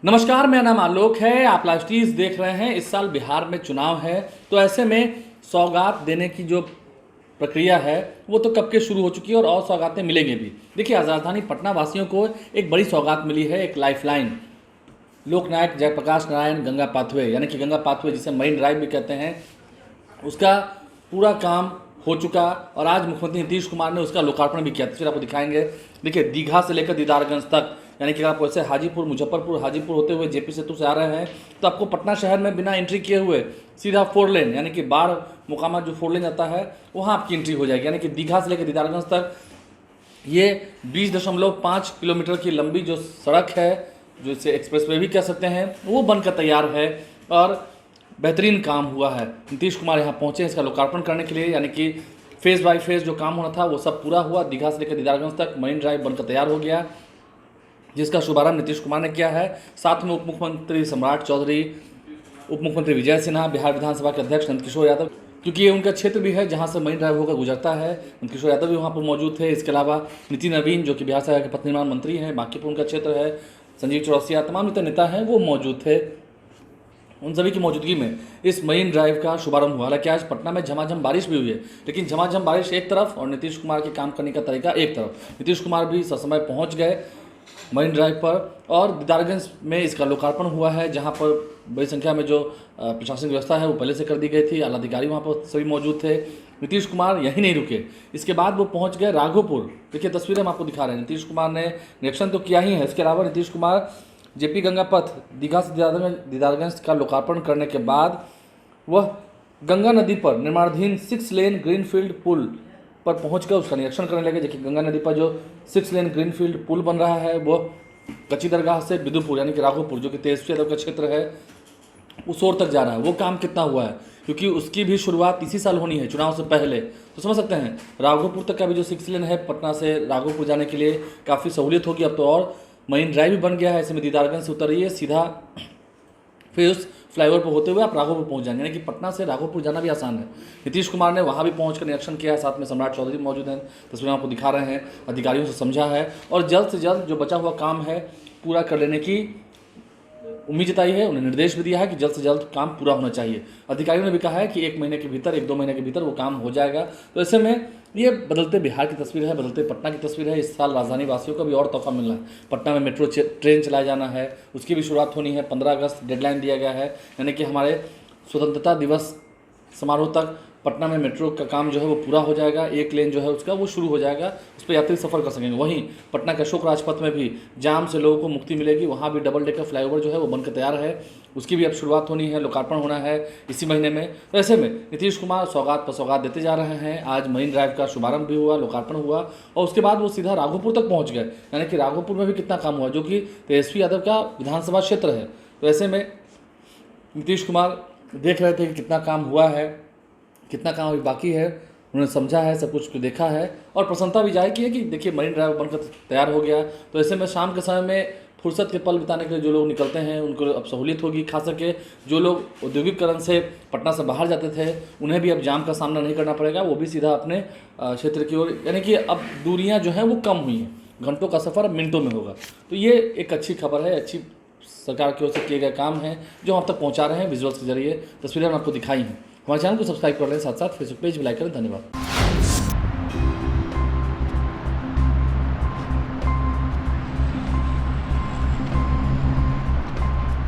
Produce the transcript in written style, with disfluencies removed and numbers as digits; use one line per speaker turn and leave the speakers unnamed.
नमस्कार, मेरा नाम आलोक है। आप लाइव टीज देख रहे हैं। इस साल बिहार में चुनाव है, तो ऐसे में सौगात देने की जो प्रक्रिया है वो तो कब के शुरू हो चुकी है और सौगातें मिलेंगी भी। देखिए, आज राजधानी पटना वासियों को एक बड़ी सौगात मिली है, एक लाइफलाइन। लोकनायक जयप्रकाश नारायण गंगा पाथवे, यानी कि गंगा पाथवे जिसे मरीन ड्राइव भी कहते हैं, उसका पूरा काम हो चुका और आज मुख्यमंत्री नीतीश कुमार ने उसका लोकार्पण भी किया। तस्वीर आपको दिखाएंगे। देखिए, दीघा से लेकर दीदारगंज तक, यानी कि आप वैसे हाजीपुर, मुजफ्फरपुर, हाजीपुर होते हुए जेपी सेतु से आ रहे हैं तो आपको पटना शहर में बिना एंट्री किए हुए सीधा 4 लेन, यानी कि बाढ़ मुकामा जो 4 लेन जाता है वहाँ आपकी एंट्री हो जाएगी। यानी कि दीघा से लेकर दीदारगंज तक ये 20.5 किलोमीटर की लंबी जो सड़क है, जो इसे एक्सप्रेस वे भी कह सकते हैं, वो बनकर तैयार है और बेहतरीन काम हुआ है। नीतीश कुमार यहाँ पहुँचे इसका लोकार्पण करने के लिए, यानी कि फेज़ बाय फेज़ जो काम होना था वो सब पूरा हुआ। दीघा से लेकर दीदारगंज तक मरीन ड्राइव बनकर तैयार हो गया, जिसका शुभारंभ नीतीश कुमार ने किया है। साथ में उप मुख्यमंत्री सम्राट चौधरी, उप मुख्यमंत्री विजय सिन्हा, बिहार विधानसभा के अध्यक्ष नंदकिशोर यादव, क्योंकि ये उनका क्षेत्र भी है जहाँ से मरीन ड्राइव होकर गुजरता है। नंदकिशोर यादव भी वहाँ पर मौजूद थे। इसके अलावा नितिन नवीन, जो कि बिहार सरकार के पथ निर्माण मंत्री हैं, बांकीपुर उनका क्षेत्र है, संजीव चौरसिया, तमाम नेता हैं वो मौजूद थे। उन सभी की मौजूदगी में इस मरीन ड्राइव का शुभारंभ हुआ। हालांकि आज पटना में झमाझम बारिश भी हुई है, लेकिन झमाझम बारिश एक तरफ और नीतीश कुमार के काम करने का तरीका एक तरफ। नीतीश कुमार भी ससमय पहुंच गए मरीन ड्राइव पर और दीदारगंज में इसका लोकार्पण हुआ है, जहां पर बड़ी संख्या में जो प्रशासनिक व्यवस्था है वो पहले से कर दी गई थी। आला अधिकारी वहाँ पर सभी मौजूद थे। नीतीश कुमार यहीं नहीं रुके, इसके बाद वो पहुँच गए राघोपुर। देखिए, तस्वीरें हम आपको दिखा रहे हैं। नीतीश कुमार ने निरीक्षण तो किया ही है, इसके अलावा नीतीश कुमार जेपी गंगा पथ दीघा से दीदारगंज का लोकार्पण करने के बाद वह गंगा नदी पर निर्माणाधीन 6 लेन ग्रीनफील्ड पुल पर पहुंचकर उसका निरीक्षण करने लगे। देखिए, गंगा नदी पर जो 6 लेन ग्रीनफील्ड पुल बन रहा है वो कच्ची दरगाह से बिदुपुर, यानी कि राघोपुर, जो कि तेजस्वी यादव का क्षेत्र है, उस ओर तक जा रहा है। वो काम कितना हुआ है, क्योंकि उसकी भी शुरुआत इसी साल होनी है, चुनाव से पहले, तो समझ सकते हैं राघोपुर तक का भी जो 6 लेन है पटना से राघोपुर जाने के लिए काफ़ी सहूलियत होगी। अब तो और मरीन ड्राइव भी बन गया है। ऐसे में दीदारगंज से उतरिए सीधा, फिर उस फ्लाईओवर पर होते हुए आप राघोपुर पहुंच जाएंगे, यानी कि पटना से राघोपुर जाना भी आसान है। नीतीश कुमार ने वहां भी पहुंचकर निरीक्षण किया। साथ में सम्राट चौधरी मौजूद हैं, तस्वीरें आपको दिखा रहे हैं। अधिकारियों से समझा है और जल्द से जल्द जो बचा हुआ काम है पूरा कर लेने की उम्मीद जताई है। उन्हें निर्देश भी दिया है कि जल्द से जल्द काम पूरा होना चाहिए। अधिकारियों ने भी कहा है कि 1 महीने के भीतर, 1-2 महीने के भीतर वो काम हो जाएगा। तो ऐसे में ये बदलते बिहार की तस्वीर है, बदलते पटना की तस्वीर है। इस साल राजधानी वासियों को भी और तोहफा मिलना है। पटना में मेट्रो ट्रेन चलाया जाना है, उसकी भी शुरुआत होनी है। 15 अगस्त डेडलाइन दिया गया है, यानी कि हमारे स्वतंत्रता दिवस समारोह तक पटना में मेट्रो का काम जो है वो पूरा हो जाएगा। 1 लेन जो है उसका वो शुरू हो जाएगा, उस पर यात्री सफ़र कर सकेंगे। वहीं पटना के अशोक राजपथ में भी जाम से लोगों को मुक्ति मिलेगी। वहाँ भी डबल डेकर फ्लाईओवर जो है वो बनकर तैयार है, उसकी भी अब शुरुआत होनी है, लोकार्पण होना है इसी महीने में। तो ऐसे में नीतीश कुमार सौगात पर सौगात देते जा रहे हैं। आज मरीन ड्राइव का शुभारंभ भी हुआ, लोकार्पण हुआ और उसके बाद वो सीधा राघोपुर तक पहुँच गए। यानी कि राघोपुर में भी कितना काम हुआ, जो कि तेजस्वी यादव का विधानसभा क्षेत्र है। तो ऐसे में नीतीश कुमार देख रहे थे कि कितना काम हुआ है, कितना काम अभी बाकी है। उन्होंने समझा है, सब कुछ देखा है और प्रसन्नता भी जाहिर की है कि देखिए मरीन ड्राइव बनकर तैयार हो गया। तो ऐसे में शाम के समय में फुर्सत के पल बिताने के लिए जो लोग निकलते हैं उनको अब सहूलियत होगी। खास करके जो लोग औद्योगिकरण से पटना से बाहर जाते थे उन्हें भी अब जाम का सामना नहीं करना पड़ेगा। वो भी सीधा अपने क्षेत्र की ओर, यानी कि अब दूरियाँ जो हैं वो कम हुई हैं, घंटों का सफ़र अब मिनटों में होगा। तो ये एक अच्छी खबर है, अच्छी सरकार की ओर से किए गए काम हैं जो हम तक पहुँचा रहे हैं विजुअल्स के जरिए। तस्वीरें हम आपको दिखाई हैं। हमारे चैनल को सब्सक्राइब कर लें, साथ साथ फेसबुक पेज भी लाइक करें। धन्यवाद।